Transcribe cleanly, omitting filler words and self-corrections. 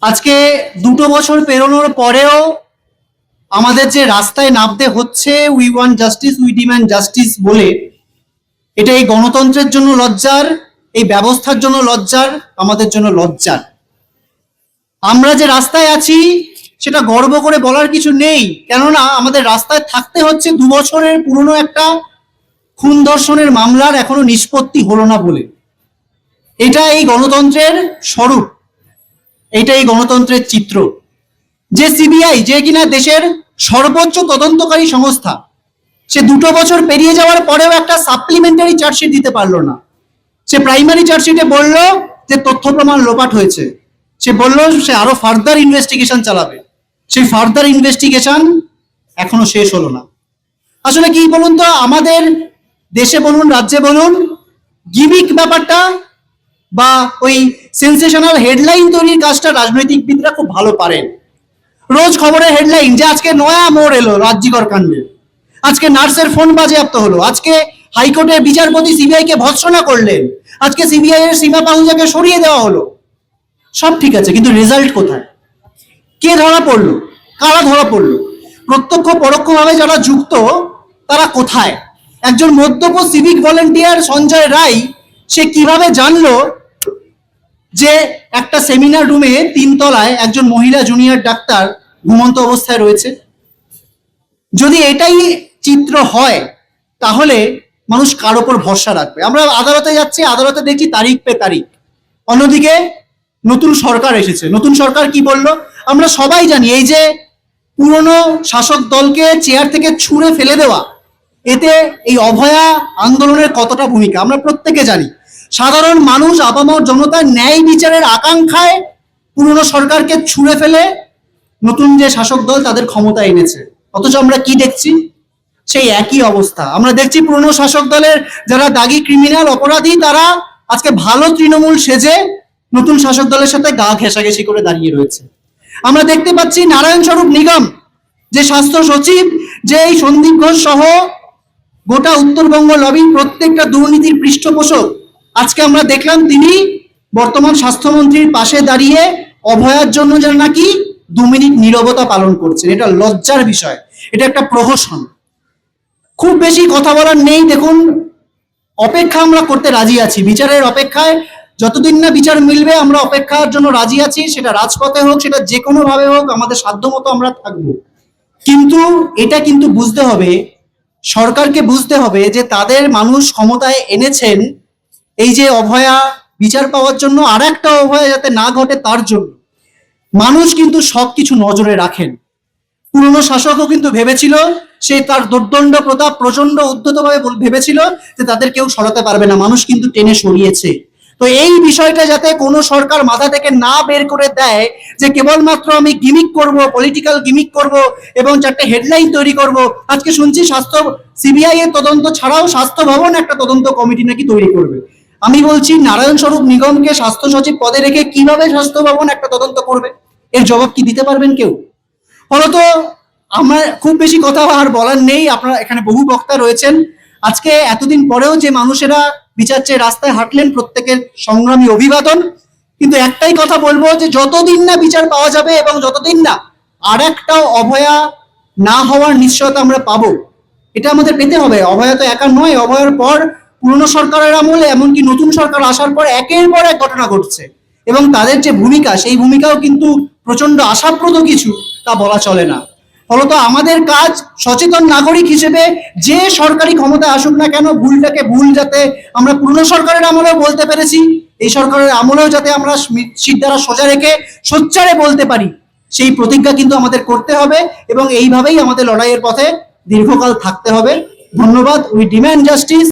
আজকে 2 বছর পেরোনোর পরেও আমাদের যে রাস্তায় নামতে হচ্ছে, we want justice, we demand justice বলে, এটা এই গণতন্ত্রের জন্য লজ্জার, এই ব্যবস্থার জন্য লজ্জার, আমাদের জন্য লজ্জার। আমরা যে রাস্তায় আছি সেটা গর্ব করে বলার কিছু নেই, কেননা আমাদের রাস্তায় থাকতে হচ্ছে 2 বছরের পুরনো একটা খুন ধর্ষণের মামলার এখনো নিষ্পত্তি হলো না বলে। এটা এই গণতন্ত্রের স্বরূপ, এটা এই গণতন্ত্রের চিত্র। যে সিবিআই, যে কিনা দেশের সর্বোচ্চ তদন্তকারী সংস্থা, সে 2 বছর পেরিয়ে যাওয়ার পরেও একটা সাপ্লিমেন্টারি চার্জশিট দিতে পারলো না। সে প্রাইমারি চার্জশিটে বলল যে তথ্য প্রমাণ লোপাট হয়েছে, সে বলল সে আরো ফার্দার ইনভেস্টিগেশন চালাবে। সেই ফার্দার ইনভেস্টিগেশন এখনো শেষ হলো না। আসলে কি বলুন তো, আমাদের দেশে বলুন, রাজ্যে বলুন, গিমিক ব্যাপারটা বা ওই সেন্সেশনাল হেডলাইন তৈরির কাজটা রাজনৈতিকবিদরা খুব ভালো পারেন। রোজ খবরের হেডলাইন যে আজকে নয়া মোড় এলো রাজ্যিকর কাণ্ডে, আজকে নার্সের ফোন বাজেয়াপ্ত হলো, আজকে হাইকোর্টের বিচারপতি সিবিআই কে ভৎসনা করলেন, আজকে সিবিআই এর সীমা পাহুজাকে সরিয়ে দেওয়া হলো। সব ঠিক আছে, কিন্তু রেজাল্ট কোথায়? কে ধরা পড়লো? কারা ধরা পড়লো? প্রত্যক্ষ পরোক্ষভাবে যারা যুক্ত তারা কোথায়? একজন মদ্যপ সিভিক ভলেন্টিয়ার সঞ্জয় রায়, সে কিভাবে জানলো যে একটা সেমিনার রুমে 3 তলায় একজন মহিলা জুনিয়র ডাক্তার ঘুমন্ত অবস্থায় রয়েছে? যদি এটাই চিত্র হয় তাহলে মানুষ কার ওপর ভরসা রাখবে? আমরা আদালতে যাচ্ছি, আদালতে দেখছি তারিখ পে তারিখ। অন্যদিকে নতুন সরকার এসেছে, নতুন সরকার কি বললো আমরা সবাই জানি। এই যে পুরনো শাসক দলকে চেয়ার থেকে ছুঁড়ে ফেলে দেওয়া, এতে এই অভয়া আন্দোলনের কতটা ভূমিকা আমরা প্রত্যেকে জানি। সাধারণ মানুষ, আপামর জনতার ন্যায় বিচারের আকাঙ্ক্ষায় পুরনো সরকারকে ছুঁড়ে ফেলে নতুন যে শাসক দল তাদের ক্ষমতা এনেছে। অথচ আমরা কি দেখছি? সেই একই অবস্থা আমরা দেখছি। পুরনো শাসক দলের যারা দাগী ক্রিমিনাল অপরাধী, তারা আজকে ভালো তৃণমূল সেজে নতুন শাসক দলের সাথে গা ঘেঁষাঘেঁষি করে দাঁড়িয়ে রয়েছে। আমরা দেখতে পাচ্ছি নারায়ণ স্বরূপ নিগম, যে স্বাস্থ্য সচিব, যে এই সন্দীপ ঘোষ সহ গোটা উত্তরবঙ্গ লবির প্রত্যেকটা দুর্নীতির পৃষ্ঠপোষক, আজকে আমরা দেখলাম তিনি বর্তমান স্বাস্থ্যমন্ত্রীর পাশে দাঁড়িয়ে অভয়ার জন্য যেন নাকি 2 মিনিট নীরবতা পালন করছেন। এটা লজ্জার বিষয়, এটা একটা প্রহসন। খুব বেশি কথা বলার নেই। দেখুন, অপেক্ষা আমরা করতে রাজি আছি, বিচারের অপেক্ষায়। যতদিন না বিচার মিলবে আমরা অপেক্ষার জন্য রাজি আছি, সেটা রাজপথে হোক, সেটা যে কোনো ভাবে হোক, আমাদের সাধ্যমতো আমরা থাকবো। কিন্তু এটা কিন্তু বুঝতে হবে, সরকারকে বুঝতে হবে যে তাদের মানুষ ক্ষমতায় এনেছেন এই যে অভয়া বিচার পাওয়ার জন্য, আর একটা অভয়া যাতে না ঘটে তার জন্য। মানুষ কিন্তু সবকিছু নজরে রাখেন। পুরনো শাসকও কিন্তু ভেবেছিল, সে তার দুর্দণ্ড প্রতাপ প্রচন্ড উদ্ধতভাবে ভেবেছিল যে তাদের কেউ সরাতে পারবে না। মানুষ কিন্তু টেনে সরিয়েছে। তো এই বিষয়টা যাতে কোনো সরকার মাথা থেকে না বের করে দেয় যে কেবলমাত্র আমি গিমিক করব, পলিটিক্যাল গিমিক করব এবং 4টে হেডলাইন তৈরি করব। আজকে শুনছি স্বাস্থ্য সিবিআই এর তদন্ত ছাড়াও স্বাস্থ্য ভবন একটা তদন্ত কমিটি নাকি তৈরি করবে। আমি বলছি, নারায়ণ স্বরূপ নিগমকে স্বাস্থ্য সচিব পদে রেখে কিভাবে স্বাস্থ্য ভবন একটা তদন্ত করবে? এর জবাব কি দিতে পারবেন কেউ? ফলত আমার খুব বেশি কথা আর বলার নেই। আপনারা এখানে বহু বক্তা রয়েছেন, আজকে এতদিন পরেও যে মানুষেরা বিচার চেয়ে রাস্তায় হাঁটলেন, প্রত্যেকের সংগ্রামী অভিবাদন। কিন্তু একটাই কথা বলবো, যে যতদিন না বিচার পাওয়া যাবে এবং যতদিন না আর একটাও অভয়া না হওয়ার নিশ্চয়তা আমরা পাবো, এটা আমাদের পেতে হবে। অভয়া তো একা নয়, অভয়ার পর পুরনো সরকারের আমলে, এমনকি নতুন সরকার আসার পর একের পর এক ঘটনা ঘটছে, এবং তাদের যে ভূমিকা, সেই ভূমিকাও কিন্তু প্রচন্ড আশাপ্রদ কিছু, তা বলা চলে না। ফলত আমাদের কাজ সচেতন নাগরিক হিসেবে যে সরকারি ক্ষমতায় আসুক না কেন, ভুলটাকে ভুল যাতে আমরা পুরনো সরকারের আমলেও বলতে পেরেছি, এই সরকারের আমলেও যাতে আমরা শিরদাঁড়া সোজা রেখে সোচ্চারে বলতে পারি, সেই প্রতিজ্ঞা কিন্তু আমাদের করতে হবে, এবং এইভাবেই আমাদের লড়াইয়ের পথে দীর্ঘকাল থাকতে হবে। ধন্যবাদ। We demand justice.